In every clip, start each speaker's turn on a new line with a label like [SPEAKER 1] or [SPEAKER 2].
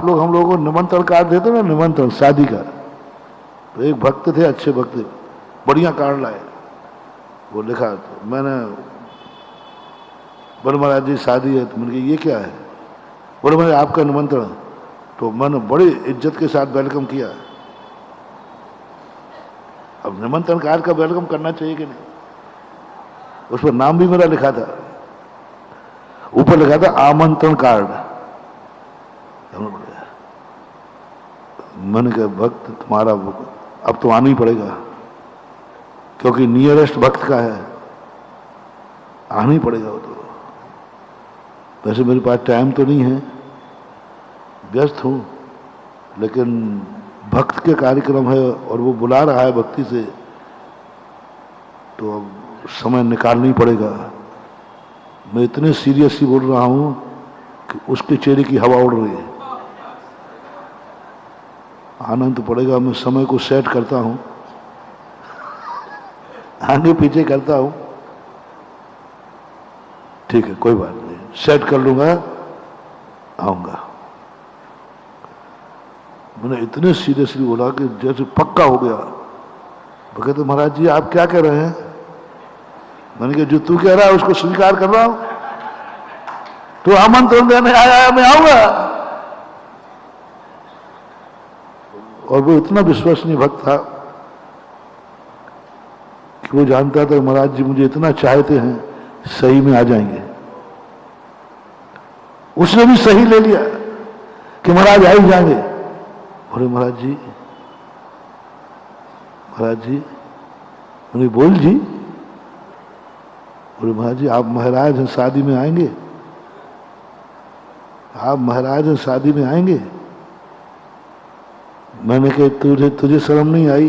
[SPEAKER 1] लोग हम लोगों को निमंत्रण कार्ड देते ना, निमंत्रण शादी का। तो एक भक्त थे, अच्छे भक्त, बढ़िया कार्ड लाए, वो लिखा। तो मैंने बोले महाराज जी शादी है। तो मैंने कहा ये क्या है? बोले मैंने आपका निमंत्रण। तो मैंने बड़ी इज्जत के साथ वेलकम किया। अब निमंत्रण कार्ड का वेलकम करना चाहिए कि नहीं? उस पर नाम भी मेरा लिखा था, ऊपर लिखा था आमंत्रण कार्ड। मैंने कहा भक्त तुम्हारा अब तो आना ही पड़ेगा, क्योंकि नियरेस्ट भक्त का है, आना ही पड़ेगा वो तो। वैसे मेरे पास टाइम तो नहीं है, व्यस्त हूं, लेकिन भक्त के कार्यक्रम है और वो बुला रहा है भक्ति से, तो अब समय निकालना ही पड़ेगा। मैं इतने सीरियसली बोल रहा हूं कि उसके चेहरे की हवा उड़ रही है। आनंद तो पड़ेगा। मैं समय को सेट करता हूं, आगे पीछे करता हूं। ठीक है, कोई बात नहीं, सेट कर लूंगा, आऊंगा। मैंने इतने सीरियसली बोला कि जैसे पक्का हो गया। वो कहते महाराज जी आप क्या कह रहे हैं? मैंने कहा जो तू कह रहा है उसको स्वीकार कर रहा हूं। तो आमंत्रण देने आया, मैं आऊंगा। और वो इतना विश्वसनीय भक्त था कि वो जानता था महाराज जी मुझे इतना चाहते हैं, सही में आ जाएंगे। उसने भी सही ले लिया कि महाराज आ ही जाएंगे। बोले महाराज जी, महाराज जी। मैंने बोल जी। बोले महाराज जी आप महाराज हैं, शादी में आएंगे? आप महाराज हैं, शादी में आएंगे? मैंने कहा तुझे शर्म नहीं आई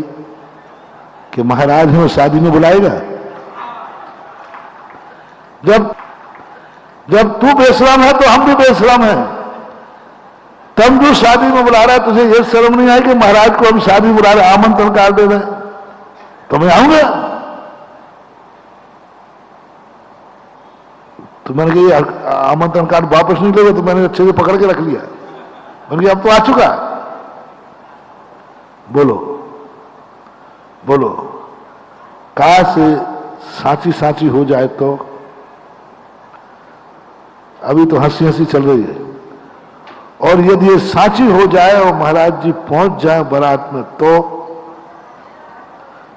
[SPEAKER 1] कि महाराज हैं और शादी में बुलाएगा? जब तू बेशरम है तो हम भी बेशरम हैं। तब जो शादी में बुला रहा है, तुझे ये शर्म नहीं आई कि महाराज को हम शादी बुला रहे, आमंत्रण कार्ड दे रहे? तो मैं आऊंगा। तो मैंने कहा ये आमंत्रण कार्ड वापस नहीं लेगा? तो मैंने अच्छे से पकड़ के रख लिया। मैंने कहा अब तो आ चुका, बोलो बोलो। काश साची साची हो जाए तो। अभी तो हंसी हंसी चल रही है, और यदि ये साची हो जाए और महाराज जी पहुंच जाए बारात में, तो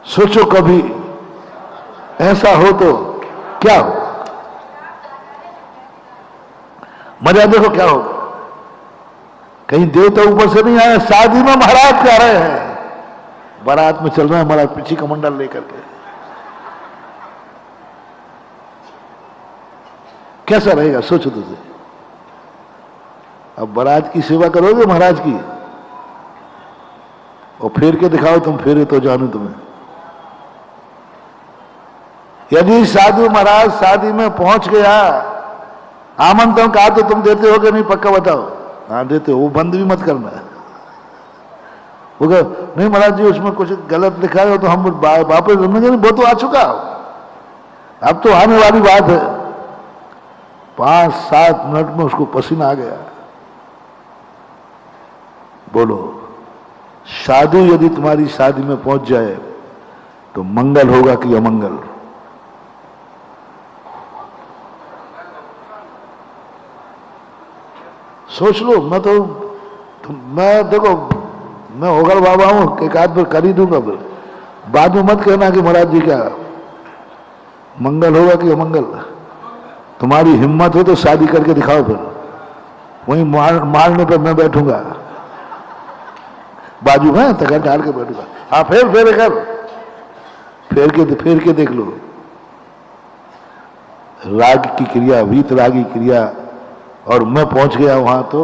[SPEAKER 1] सोचो कभी ऐसा हो तो क्या हो? मजा देखो क्या होगा। कहीं देवता ऊपर से नहीं आया, शादी में महाराज कह रहे हैं, बारात में चल रहे हैं महाराज पीछे कमंडल लेकर के। कैसा रहेगा सोचो तुझे। अब बारात की सेवा करोगे महाराज की, और फेर के दिखाओ तुम, फेरे तो जानू तुम्हें। यदि साधु महाराज शादी में पहुंच गया, आमंत्रण कहा तो तुम देते हो कि नहीं? पक्का बताओ। हाँ देते हो। वो बंद भी मत करना है। वो कह नहीं महाराज जी उसमें कुछ गलत लिखा है तो हम वापस वो तो आ चुका, अब तो आने वाली बात है। 5-7 मिनट में उसको पसीना आ गया। बोलो साधु यदि तुम्हारी शादी में पहुंच जाए तो मंगल होगा कि अमंगल? सोच लो। मैं देखो, मैं होगल बाबा हूं, एक आध बार कर ही दूंगा। बाद में मत कहना कि महाराज जी क्या मंगल होगा कि अमंगल। तुम्हारी हिम्मत हो तो शादी करके दिखाओ, फिर वहीं मारने पर मैं बैठूंगा बाजू में, तकर डाल के बैठूंगा। हाँ फेर कर, फेर के देख लो। राग की क्रिया, वीत रागी क्रिया, और मैं पहुंच गया वहां, तो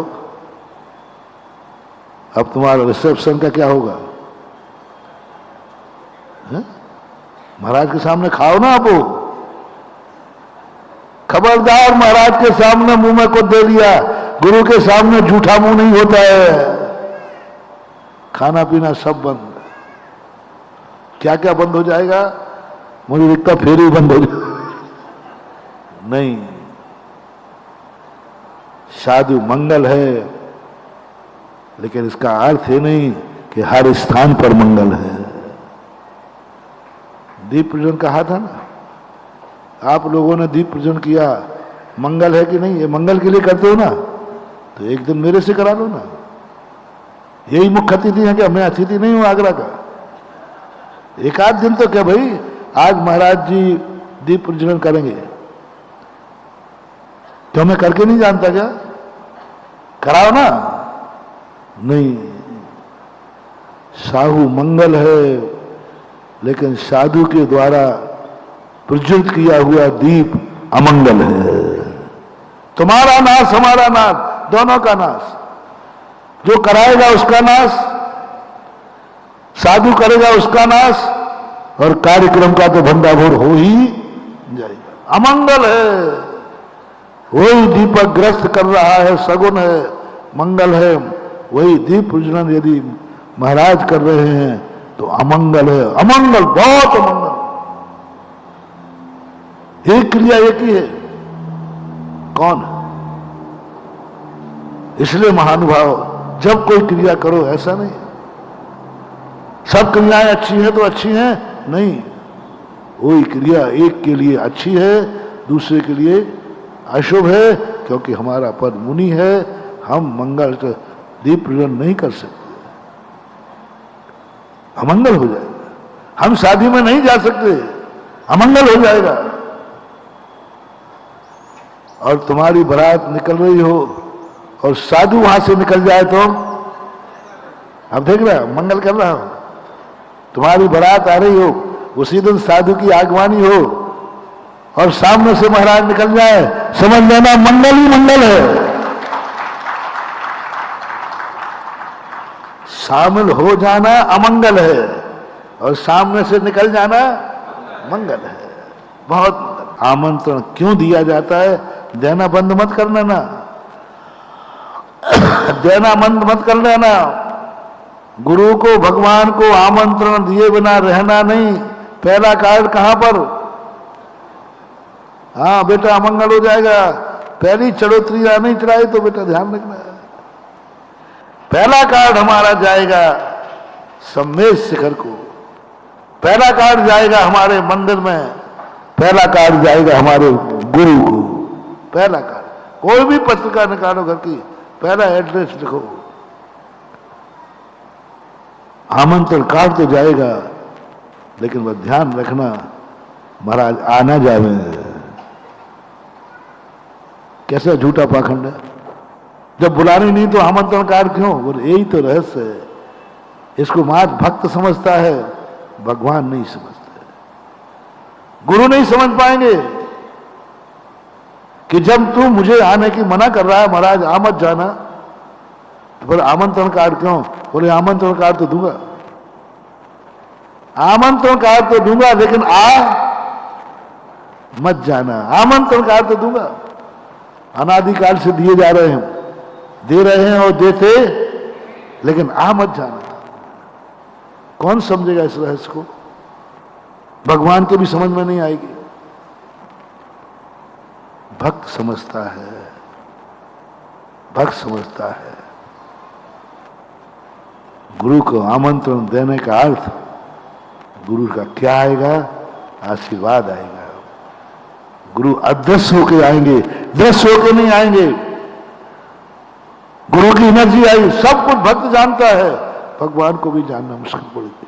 [SPEAKER 1] अब तुम्हारा रिसेप्शन का क्या होगा? महाराज के सामने खाओ ना आप। खबरदार, महाराज के सामने मुंह में को दे लिया, गुरु के सामने झूठा मुंह नहीं होता है। खाना पीना सब बंद। क्या क्या बंद हो जाएगा? मुझे दिखता फेर ही बंद हो जाएगा। नहीं, साधु मंगल है लेकिन इसका अर्थ ये नहीं कि हर स्थान पर मंगल है। दीप प्रज्वलन कहा था ना, आप लोगों ने दीप प्रज्वलन किया, मंगल है कि नहीं? ये मंगल के लिए करते हो ना, तो एक दिन मेरे से करा लो ना। यही मुख्य अतिथि है, क्या मैं अतिथि नहीं हूं आगरा का? एक आध दिन तो क्या भाई, आज महाराज जी दीप प्रज्वलन करेंगे, क्यों मैं करके नहीं जानता क्या? कराओ ना। नहीं, साहू मंगल है, लेकिन साधु के द्वारा प्रज्वलित किया हुआ दीप अमंगल है। तुम्हारा नाश हमारा नाश, दोनों का नाश। जो कराएगा उसका नाश, साधु करेगा उसका नाश, और कार्यक्रम का तो भंडाफोड़ हो ही जाएगा। अमंगल है, वही दीपक ग्रस्त कर रहा है, सगुन है, मंगल है। वही दीप प्रज्वलन यदि महाराज कर रहे हैं तो अमंगल है, अमंगल, बहुत अमंगल। एक क्रिया एक ही है, कौन? इसलिए महानुभाव, जब कोई क्रिया करो, ऐसा नहीं सब क्रियाएं अच्छी हैं तो अच्छी हैं, नहीं। वही क्रिया एक के लिए अच्छी है, दूसरे के लिए अशुभ है, क्योंकि हमारा पद मुनि है, हम मंगल दीप प्रज्वलन नहीं कर सकते, अमंगल हो जाएगा। हम शादी में नहीं जा सकते, अमंगल हो जाएगा। और तुम्हारी बारात निकल रही हो और साधु वहां से निकल जाए तो, अब देख रहे हो, मंगल कर रहा हो। तुम्हारी बारात आ रही हो, उसी दिन साधु की आगवानी हो और सामने से महाराज निकल जाए, समझ लेना मंगल ही मंगल है। शामिल हो जाना अमंगल है और सामने से निकल जाना मंगल है। बहुत आमंत्रण क्यों दिया जाता है? देना बंद मत करना ना, देना बंद मत कर लेना। गुरु को, भगवान को आमंत्रण दिए बिना रहना नहीं। पहला कार्ड कहां पर? हाँ बेटा अमंगल हो जाएगा, पहली चढ़ोतरी नहीं चढ़ाई तो बेटा ध्यान रखना। पहला कार्ड हमारा जाएगा सम्मेश शिखर को, पहला कार्ड जाएगा हमारे मंदिर में, पहला कार्ड जाएगा हमारे गुरु को। पहला कार्ड, कोई भी पत्रिका निकालो घर की, पहला एड्रेस लिखो, आमंत्रण कार्ड तो जाएगा, लेकिन वह ध्यान रखना महाराज आना जावे। कैसा झूठा पाखंड है, जब बुलानी नहीं तो आमंत्रण कार्ड क्यों? बोले यही तो रहस्य है। इसको मात भक्त समझता है, भगवान नहीं समझते, गुरु नहीं समझ पाएंगे कि जब तू मुझे आने की मना कर रहा है महाराज आ मत जाना, तो बोले आमंत्रण कार्ड क्यों? बोले आमंत्रण कार्ड तो दूंगा, आमंत्रण कार्ड तो दूंगा, लेकिन आ मत जाना। आमंत्रण कार्ड तो दूंगा, अनादिकाल से दिए जा रहे हैं, दे रहे हैं और देते, लेकिन आ मत जाना। कौन समझेगा इस रहस्य को? भगवान को भी समझ में नहीं आएगी, भक्त समझता है, भक्त समझता है। गुरु को आमंत्रण देने का अर्थ, गुरु का क्या आएगा? आशीर्वाद आएगा। गुरु अदृश्य होकर आएंगे, दृश्य होकर नहीं आएंगे। गुरु की एनर्जी आई, सब कुछ भक्त जानता है, भगवान को भी जानना मुश्किल पड़ेगी।